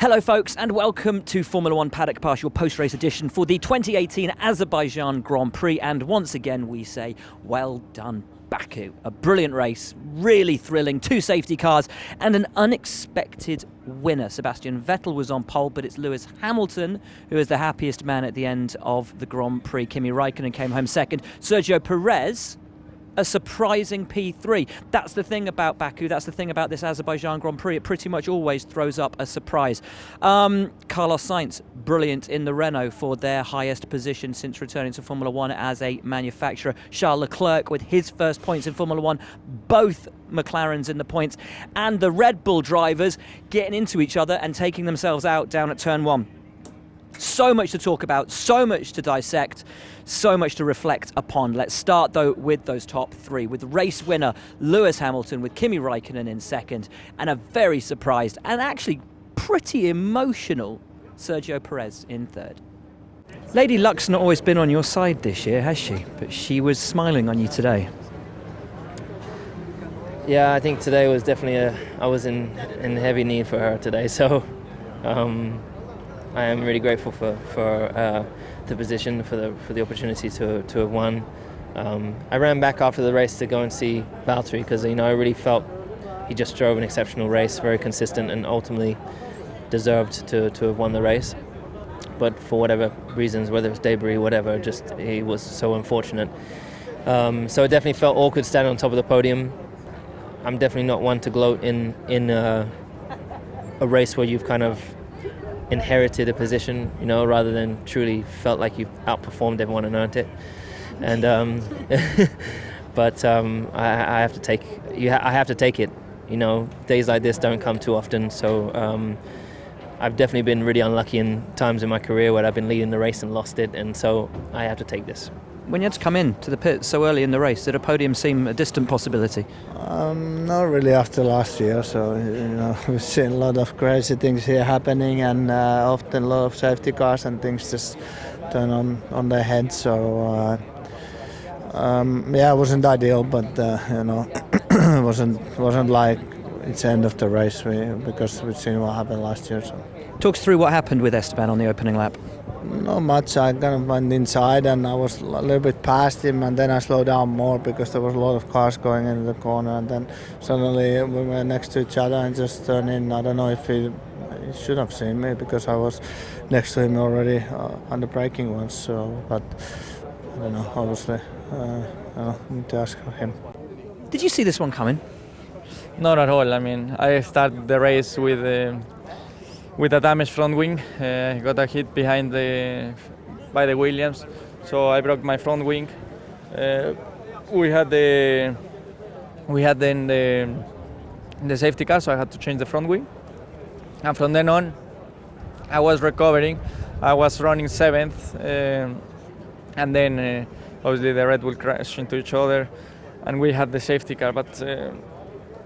Hello folks and welcome to Formula One Paddock Pass, your post-race edition for the 2018 Azerbaijan Grand Prix, and once again we say well done Baku. A brilliant race, really thrilling, 2 safety cars and an unexpected winner. Sebastian Vettel was on pole, but it's Lewis Hamilton who is the happiest man at the end of the Grand Prix. Kimi Raikkonen came home second. Sergio Perez, a surprising P3. That's the thing about Baku, that's the thing about this Azerbaijan Grand Prix. It pretty much always throws up a surprise. Carlos Sainz, brilliant in the Renault for their highest position since returning to Formula One as a manufacturer. Charles Leclerc with his first points in Formula One, both McLarens in the points, and the Red Bull drivers getting into each other and taking themselves out down at turn 1. So much to talk about, so much to dissect, so much to reflect upon. Let's start though with those top 3, with race winner Lewis Hamilton, with Kimi Raikkonen in second, and a very surprised and actually pretty emotional Sergio Perez in third. Lady Luck's not always been on your side this year, has she? But she was smiling on you today. Yeah, I think today was definitely I was in heavy need for her today, so I am really grateful for the position, for the opportunity to have won. I ran back after the race to go and see Valtteri because I really felt he just drove an exceptional race, very consistent, and ultimately deserved to have won the race. But for whatever reasons, whether it's debris, whatever, just he was so unfortunate. So it definitely felt awkward standing on top of the podium. I'm definitely not one to gloat in a race where you've kind of inherited a position, rather than truly felt like you've outperformed everyone and earned it. And but I have to take. I have to take it. Days like this don't come too often. So I've definitely been really unlucky in times in my career where I've been leading the race and lost it, and so I have to take this. When you had to come in to the pit so early in the race, did a podium seem a distant possibility? Not really after last year, so we've seen a lot of crazy things here happening, and often a lot of safety cars and things just turn on their head. So it wasn't ideal, but it wasn't like it's the end of the race because we've seen what happened last year. So. Talk us through what happened with Esteban on the opening lap. Not much. I kind of went inside and I was a little bit past him, and then I slowed down more because there was a lot of cars going into the corner, and then suddenly we were next to each other and just turned in. I don't know if he should have seen me because I was next to him already on the braking ones. So, but I don't know. Obviously, I need to ask him. Did you see this one coming? Not at all. I mean, I started the race with a damaged front wing. Got a hit behind by the Williams, so I broke my front wing. We had then the safety car, so I had to change the front wing. And from then on, I was recovering. I was running 7th, and then obviously the Red Bull crashed into each other, and we had the safety car. But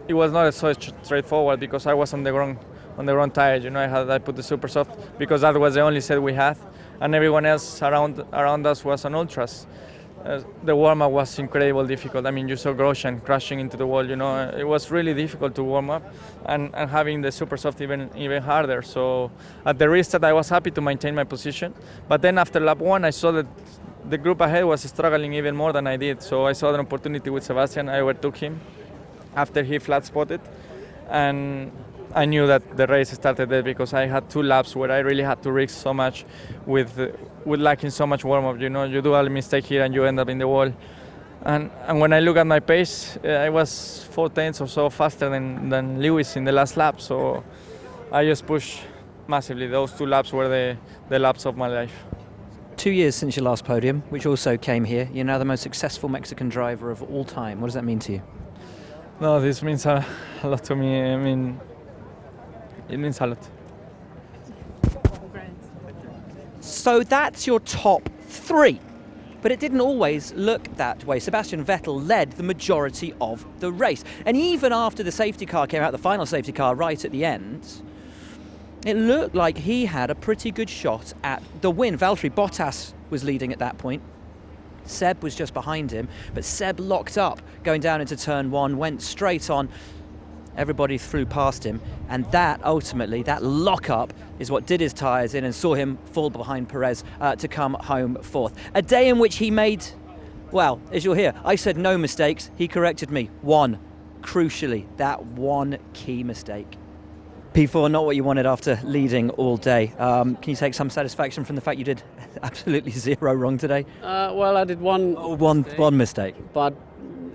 it was not so straightforward because I was on the wrong tire. I put the super soft because that was the only set we had, and everyone else around us was on ultras. The warm-up was incredibly difficult. I mean, you saw Grosjean crashing into the wall. It was really difficult to warm up, and having the super soft even harder. So at the restart, I was happy to maintain my position, but then after lap 1, I saw that the group ahead was struggling even more than I did. So I saw an opportunity with Sebastian. I overtook him after he flat spotted, and I knew that the race started there because I had 2 laps where I really had to risk so much with lacking so much warm-up. You do a mistake here and you end up in the wall. And when I look at my pace, I was 4 tenths or so faster than Lewis in the last lap. So I just pushed massively. Those 2 laps were the laps of my life. 2 years since your last podium, which also came here. You're now the most successful Mexican driver of all time. What does that mean to you? No, this means a lot to me. I mean, it means a lot. So that's your top 3. But it didn't always look that way. Sebastian Vettel led the majority of the race. And even after the safety car came out, the final safety car right at the end, it looked like he had a pretty good shot at the win. Valtteri Bottas was leading at that point. Seb was just behind him, but Seb locked up going down into turn 1, went straight on. everybody flew past him, and that ultimately, that lock-up is what did his tyres in and saw him fall behind Perez to come home fourth. A day in which he made, well, as you'll hear, I said no mistakes, he corrected me. One, crucially, that one key mistake. P4, not what you wanted after leading all day. Can you take some satisfaction from the fact you did absolutely zero wrong today? Well, I did one mistake. But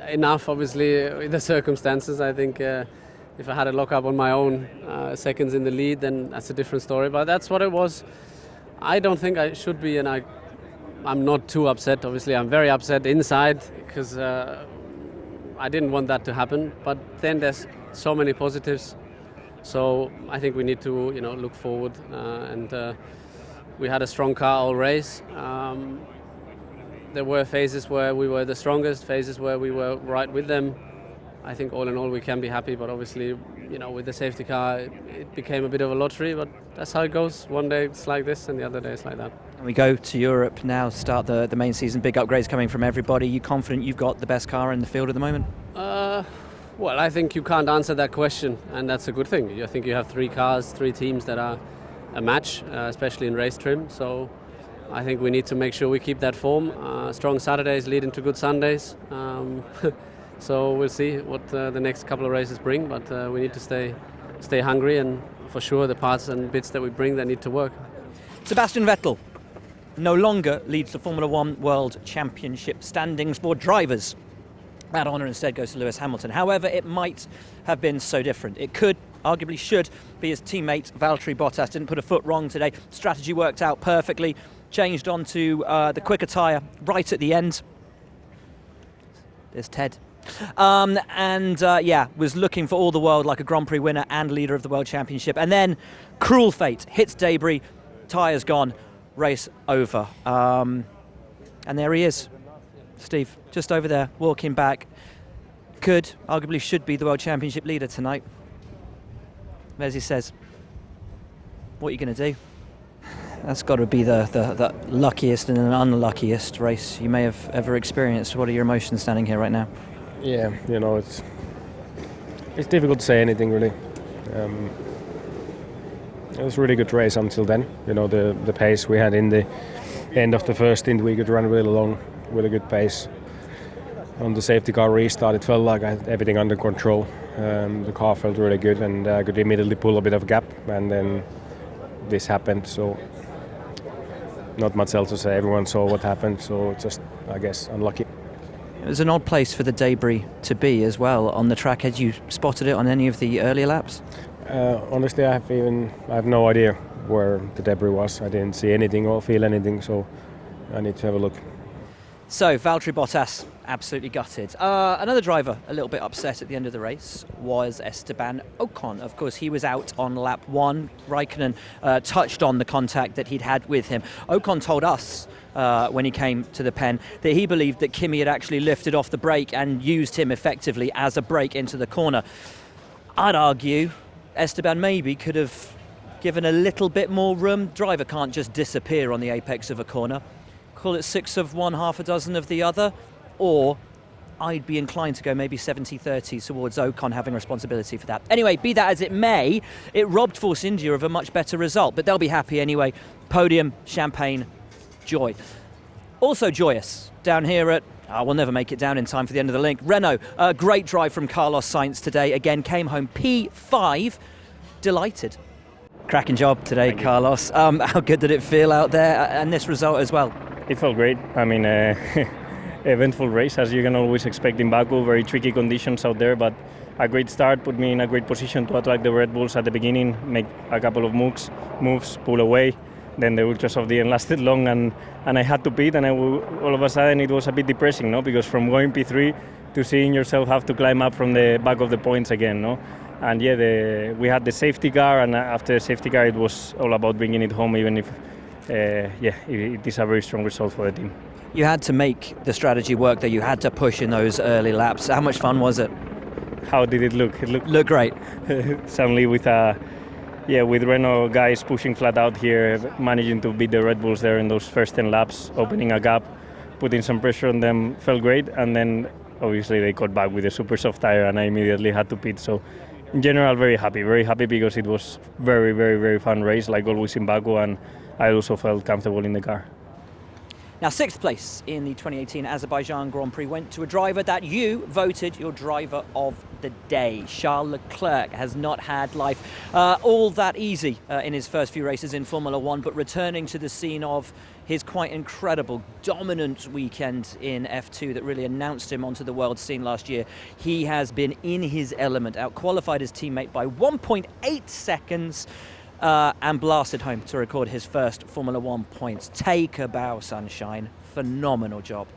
enough, obviously, in the circumstances. I think if I had a lock-up on my own, seconds in the lead, then that's a different story. But that's what it was. I don't think I should be, and I'm not too upset. Obviously, I'm very upset inside because I didn't want that to happen. But then there's so many positives. So I think we need to, look forward. And we had a strong car all race. There were phases where we were the strongest, phases where we were right with them. I think all in all we can be happy, but obviously, with the safety car, it became a bit of a lottery, but that's how it goes. One day it's like this and the other day it's like that. And we go to Europe now, start the main season, big upgrades coming from everybody. You confident you've got the best car in the field at the moment? Well, I think you can't answer that question, and that's a good thing. I think you have 3 cars, 3 teams that are a match, especially in race trim. So I think we need to make sure we keep that form. Strong Saturdays lead into good Sundays. So we'll see what the next couple of races bring, but we need to stay hungry, and for sure the parts and bits that we bring, they need to work. Sebastian Vettel no longer leads the Formula One World Championship standings for drivers. That honour instead goes to Lewis Hamilton. However, it might have been so different. It could, arguably should, be his teammate Valtteri Bottas. Didn't put a foot wrong today. Strategy worked out perfectly. Changed onto the quicker tyre right at the end. There's Ted. Was looking for all the world like a Grand Prix winner and leader of the World Championship. And then, cruel fate, hits debris, tyres gone, race over. And there he is. Steve, just over there, walking back. Could, arguably should be the World Championship leader tonight. As he says, what are you going to do? That's got to be the luckiest and unluckiest race you may have ever experienced. What are your emotions standing here right now? Yeah, it's difficult to say anything really. It was a really good race until then. The pace we had in the end of the first stint, we could run really long with a good pace. On the safety car restart, it felt like I had everything under control. The car felt really good, and I could immediately pull a bit of gap, and then this happened. So not much else to say. Everyone saw what happened, so just, I guess, unlucky. It was an odd place for the debris to be as well on the track. Had you spotted it on any of the earlier laps? Honestly, I have no idea where the debris was. I didn't see anything or feel anything, so I need to have a look. So, Valtteri Bottas, absolutely gutted. Another driver a little bit upset at the end of the race was Esteban Ocon. Of course, he was out on lap 1. Raikkonen touched on the contact that he'd had with him. Ocon told us when he came to the pen that he believed that Kimi had actually lifted off the brake and used him effectively as a brake into the corner. I'd argue Esteban maybe could have given a little bit more room. Driver can't just disappear on the apex of a corner. Call it 6 of one, half a dozen of the other, or I'd be inclined to go maybe 70-30 towards Ocon having responsibility for that. Anyway, be that as it may, it robbed Force India of a much better result, but they'll be happy anyway. Podium, champagne, joy. Also joyous down here at, we'll never make it down in time for the end of the link. Renault, a great drive from Carlos Sainz today. Again, came home P5, delighted. Cracking job today, Carlos. How good did it feel out there, and this result as well? It felt great. I mean, eventful race, as you can always expect in Baku. Very tricky conditions out there, but a great start put me in a great position to attack the Red Bulls at the beginning, make a couple of moves, pull away. Then the ultras of the end lasted long, and I had to pit, and all of a sudden it was a bit depressing, no? Because from going P3 to seeing yourself have to climb up from the back of the points again, no? And we had the safety car, and after the safety car it was all about bringing it home, even if it is a very strong result for the team. You had to make the strategy work there. You had to push in those early laps. How much fun was it? How did it look? It looked great. Suddenly with Renault guys pushing flat out here, managing to beat the Red Bulls there in those first 10 laps, opening a gap, putting some pressure on them, felt great. And then obviously they got back with a super soft tire, and I immediately had to pit. So in general, very happy because it was very, very, very fun race, like always in Baku, and I also felt comfortable in the car. Now, 6th place in the 2018 Azerbaijan Grand Prix went to a driver that you voted your driver of the day. Charles Leclerc has not had life all that easy in his first few races in Formula One, but returning to the scene of his quite incredible, dominant weekend in F2 that really announced him onto the world scene last year, he has been in his element, out-qualified his teammate by 1.8 seconds. And blasted home to record his first Formula One points. Take a bow, sunshine. Phenomenal job.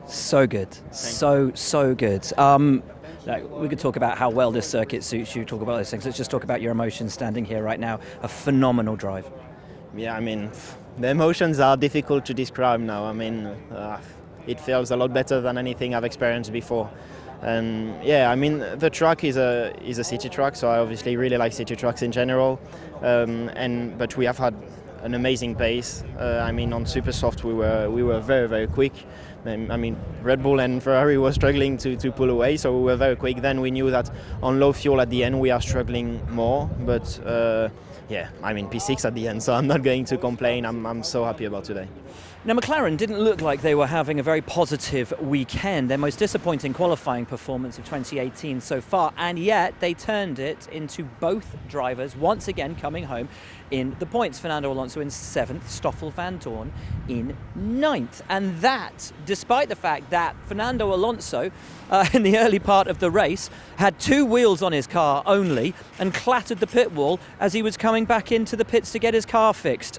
So good. So good. We could talk about how well this circuit suits you, talk about those things. Let's just talk about your emotions standing here right now. A phenomenal drive. Yeah, I mean, the emotions are difficult to describe now. I mean, it feels a lot better than anything I've experienced before. And yeah, I mean, the track is a city track, so I obviously really like city tracks in general. But we have had an amazing pace. I mean, on super soft we were very, very quick. I mean, Red Bull and Ferrari were struggling to pull away, so we were very quick. Then we knew that on low fuel at the end we are struggling more. But yeah, I mean, P6 at the end, so I'm not going to complain. I'm so happy about today. Now, McLaren didn't look like they were having a very positive weekend, their most disappointing qualifying performance of 2018 so far, and yet they turned it into both drivers once again coming home in the points. Fernando Alonso in 7th, Stoffel van Dorn in 9th. And that, despite the fact that Fernando Alonso, in the early part of the race, had 2 wheels on his car only and clattered the pit wall as he was coming back into the pits to get his car fixed.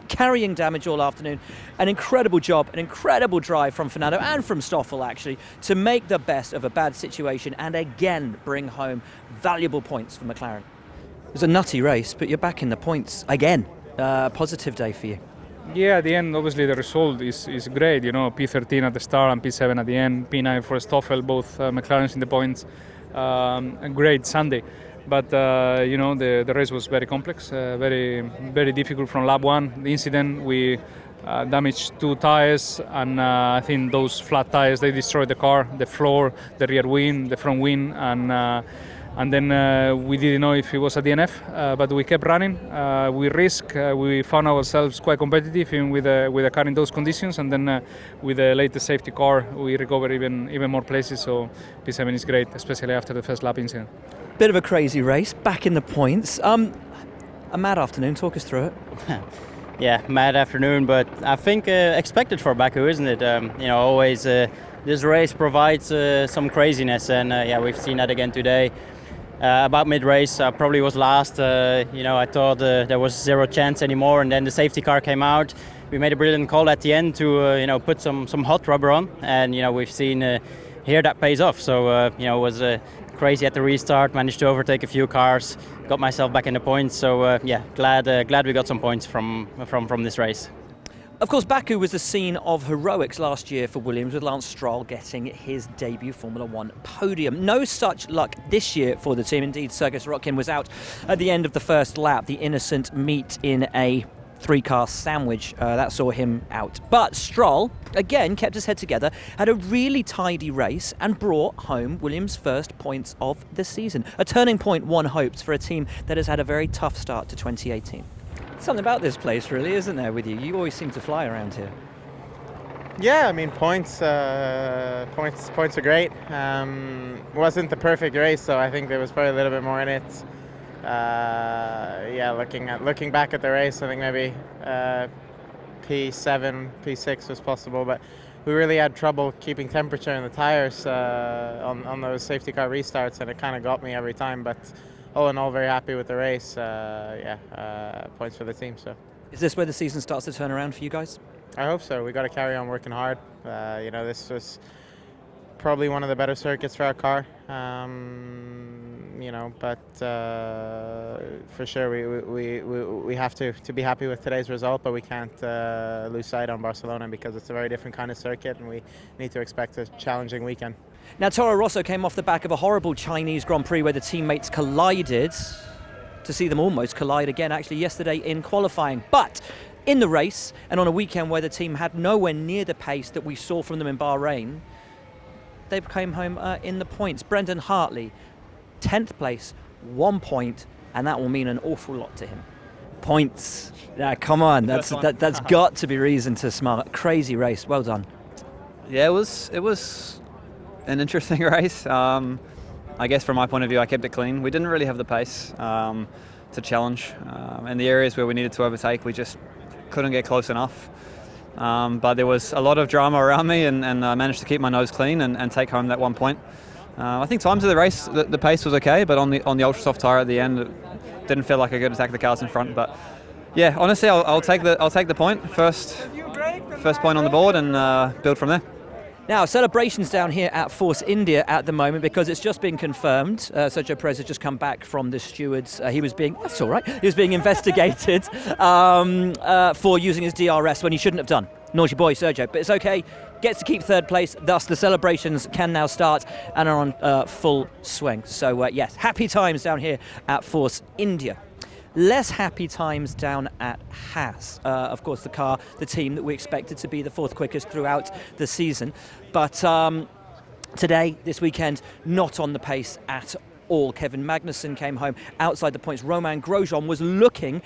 Carrying damage all afternoon. An incredible job, an incredible drive from Fernando and from Stoffel, actually, to make the best of a bad situation and again bring home valuable points for McLaren. It was a nutty race, but you're back in the points again. Positive day for you. Yeah, at the end, obviously the result is great. You know, P13 at the start and P7 at the end, P9 for Stoffel, both McLarens in the points. A great Sunday. But you know, the race was very complex, very, very difficult from lap 1. The incident, we damaged 2 tires, and I think those flat tires, they destroyed the car, the floor, the rear wing, the front wing, and then we didn't know if it was a DNF, but we kept running. We risked. We found ourselves quite competitive with a car in those conditions, and then with the latest safety car, we recovered even more places. So P7 is great, especially after the first lap incident. Bit of a crazy race, back in the points. A mad afternoon, talk us through it. Yeah, mad afternoon, but I think expected for Baku, isn't it? You know, always this race provides some craziness, and yeah, we've seen that again today. About mid-race, I probably was last. You know, I thought there was zero chance anymore, and then the safety car came out. We made a brilliant call at the end to you know, put some hot rubber on, and you know, we've seen here that pays off. So you know, it was crazy at the restart. Managed to overtake a few cars, got myself back in the points. So yeah, glad we got some points from this race. Of course, Baku was the scene of heroics last year for Williams, with Lance Stroll getting his debut Formula One podium. No such luck this year for the team. Indeed, Sergei Sorokin was out at the end of the first lap. The innocent meat in a 3-car sandwich that saw him out. But Stroll, again, kept his head together, had a really tidy race and brought home Williams' first points of the season. A turning point, one hopes, for a team that has had a very tough start to 2018. Something about this place, really, isn't there, with you? You always seem to fly around here. Yeah, I mean, points are great. Wasn't the perfect race, so I think there was probably a little bit more in it. Yeah, looking back at the race, I think maybe P7, P6 was possible, but we really had trouble keeping temperature in the tires on those safety car restarts, and it kind of got me every time. But all in all, very happy with the race. Yeah, points for the team. So, is this where the season starts to turn around for you guys? I hope so. We got to carry on working hard. You know, this was probably one of the better circuits for our car. You know, but for sure we have to be happy with today's result, but we can't lose sight on Barcelona because it's a very different kind of circuit, and we need to expect a challenging weekend. Now, Toro Rosso came off the back of a horrible Chinese Grand Prix where the teammates collided, to see them almost collide again actually yesterday in qualifying. But in the race, and on a weekend where the team had nowhere near the pace that we saw from them in Bahrain, they came home in the points. Brendan Hartley, 10th place, 1 point, and that will mean an awful lot to him. Points. Yeah, come on. That's got to be reason to smile. Crazy race. Well done. Yeah, it was an interesting race. I guess from my point of view, I kept it clean. We didn't really have the pace to challenge. In the areas where we needed to overtake, we just couldn't get close enough. But there was a lot of drama around me, and I managed to keep my nose clean and take home that 1 point. I think times of the race, the pace was okay, but on the ultra soft tyre at the end, it didn't feel like I could attack the cars in front. But yeah, honestly, I'll take the point first point on the board and build from there. Now, celebrations down here at Force India at the moment because it's just been confirmed. Sergio Perez has just come back from the stewards. He was being investigated for using his DRS when he shouldn't have done. Naughty boy, Sergio. But it's okay. Gets to keep third place. Thus, the celebrations can now start and are on full swing. So, yes, happy times down here at Force India. Less happy times down at Haas. Of course, the team that we expected to be the fourth quickest throughout the season. But today, this weekend, not on the pace at all. Kevin Magnussen came home outside the points. Romain Grosjean was looking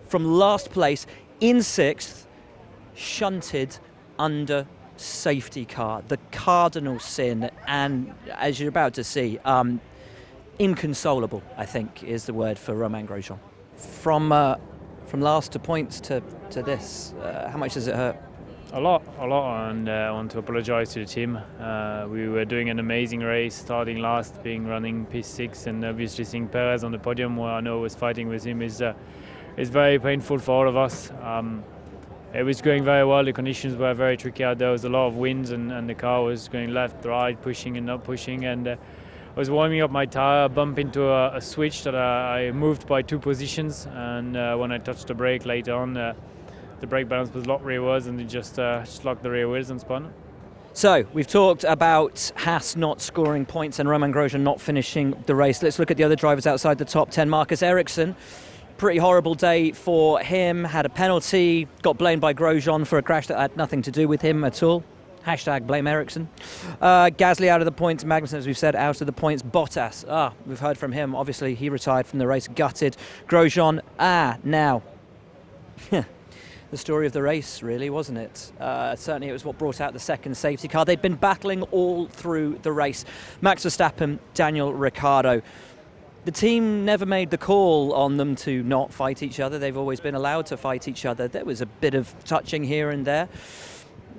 from last place in sixth, shunted under safety car. The cardinal sin, and as you're about to see, inconsolable, I think, is the word for Romain Grosjean. From last to points to this, how much does it hurt? A lot, and I want to apologise to the team. We were doing an amazing race, starting last, running P6, and obviously seeing Perez on the podium, where I know was fighting with him, is very painful for all of us. It was going very well. The conditions were very tricky out there. There was a lot of winds, and the car was going left, right, pushing and not pushing, and I was warming up my tyre, bumped into a switch that I moved by 2 positions, and when I touched the brake later on, the brake balance was locked rearwards, and it just locked the rear wheels and spun. So, we've talked about Haas not scoring points and Romain Grosjean not finishing the race. Let's look at the other drivers outside the top 10. Marcus Ericsson, pretty horrible day for him, had a penalty, got blamed by Grosjean for a crash that had nothing to do with him at all. Hashtag blame Ericsson. Gasly out of the points. Magnussen, as we've said, out of the points. Bottas, we've heard from him. Obviously, he retired from the race, gutted. Grosjean, now. The story of the race, really, wasn't it? Certainly, it was what brought out the second safety car. They'd been battling all through the race. Max Verstappen, Daniel Ricciardo. The team never made the call on them to not fight each other. They've always been allowed to fight each other. There was a bit of touching here and there.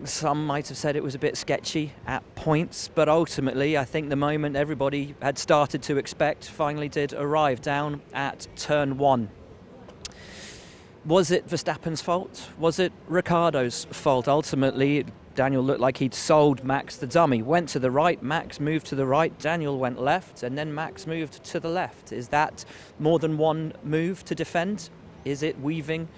Some might have said it was a bit sketchy at points, but ultimately I think the moment everybody had started to expect finally did arrive down at turn 1. Was it Verstappen's fault? Was it Ricciardo's fault? Ultimately, Daniel looked like he'd sold Max the dummy. Went to the right, Max moved to the right, Daniel went left, and then Max moved to the left. Is that more than one move to defend? Is it weaving?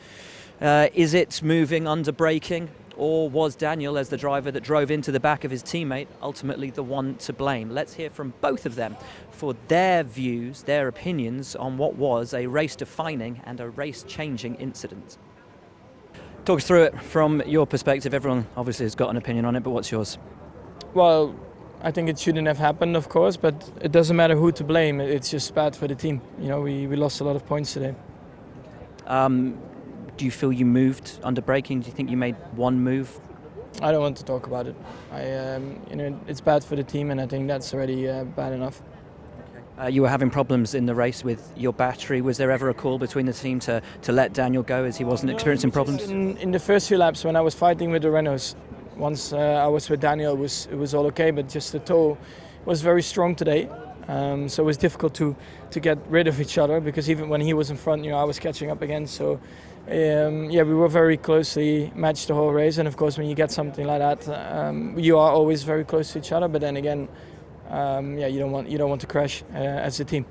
Is it moving under braking? Or was Daniel, as the driver that drove into the back of his teammate, ultimately the one to blame? Let's hear from both of them for their views, their opinions on what was a race-defining and a race-changing incident. Talk us through it from your perspective. Everyone obviously has got an opinion on it, but what's yours? Well, I think it shouldn't have happened, of course, but it doesn't matter who to blame. It's just bad for the team. You know, we lost a lot of points today. Do you feel you moved under braking? Do you think you made one move? I don't want to talk about it. It's bad for the team, and I think that's already bad enough. You were having problems in the race with your battery. Was there ever a call between the team to let Daniel go as he wasn't experiencing problems? In the first few laps, when I was fighting with the Renaults, once I was with Daniel, it was all okay, but just the toe was very strong today. So it was difficult to get rid of each other, because even when he was in front, I was catching up again. So we were very closely matched the whole race. And of course, when you get something like that, you are always very close to each other. But then again, you don't want to crash as a team.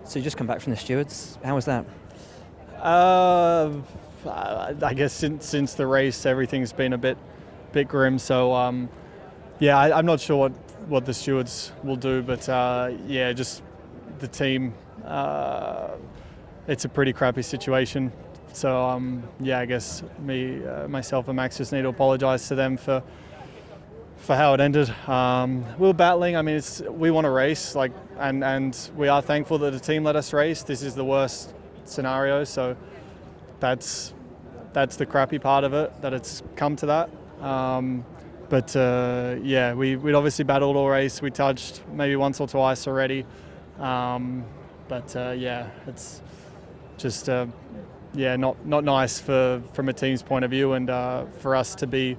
So you just come back from the stewards. How was that? I guess since the race, everything's been a bit grim. So I'm not sure what the stewards will do, but just the team. It's a pretty crappy situation. So I guess myself and Max just need to apologise to them for for how it ended. We were battling. I mean, we want to race, and we are thankful that the team let us race. This is the worst scenario, so that's the crappy part of it, that it's come to that. But we'd obviously battled all race. We touched maybe once or twice already. It's just not nice from a team's point of view, and for us to be,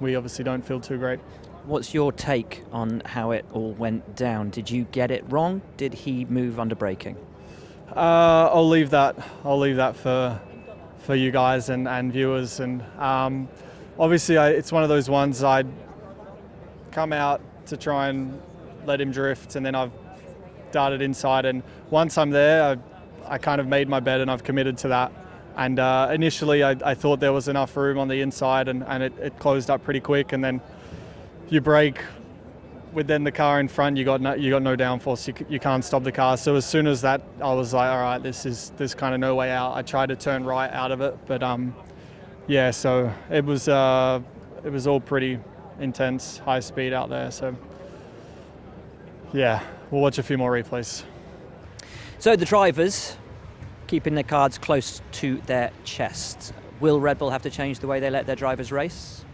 we obviously don't feel too great. What's your take on how it all went down? Did you get it wrong? Did he move under braking? I'll leave that for you guys and viewers, and obviously it's one of those ones I'd come out to try and let him drift, and then I've darted inside, and once I'm there I kind of made my bet and I've committed to that. And initially I thought there was enough room on the inside, and it closed up pretty quick, and then you brake with then the car in front, you got no downforce, you can't stop the car. So as soon as that, I was like, all right, there's kind of no way out. I tried to turn right out of it, but so it was all pretty intense, high speed out there. So we'll watch a few more replays. So the drivers keeping their cards close to their chests. Will Red Bull have to change the way they let their drivers race?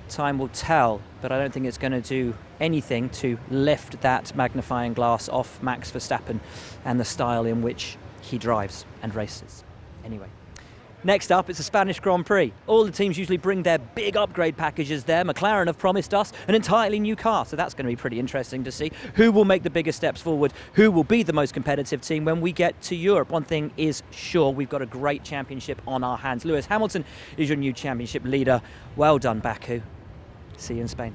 Time will tell, but I don't think it's going to do anything to lift that magnifying glass off Max Verstappen and the style in which he drives and races. Anyway, next up, it's the Spanish Grand Prix. All the teams usually bring their big upgrade packages there. McLaren have promised us an entirely new car, so that's going to be pretty interesting to see who will make the biggest steps forward, who will be the most competitive team when we get to Europe. One thing is sure, we've got a great championship on our hands. Lewis Hamilton is your new championship leader. Well done, Baku. See you in Spain.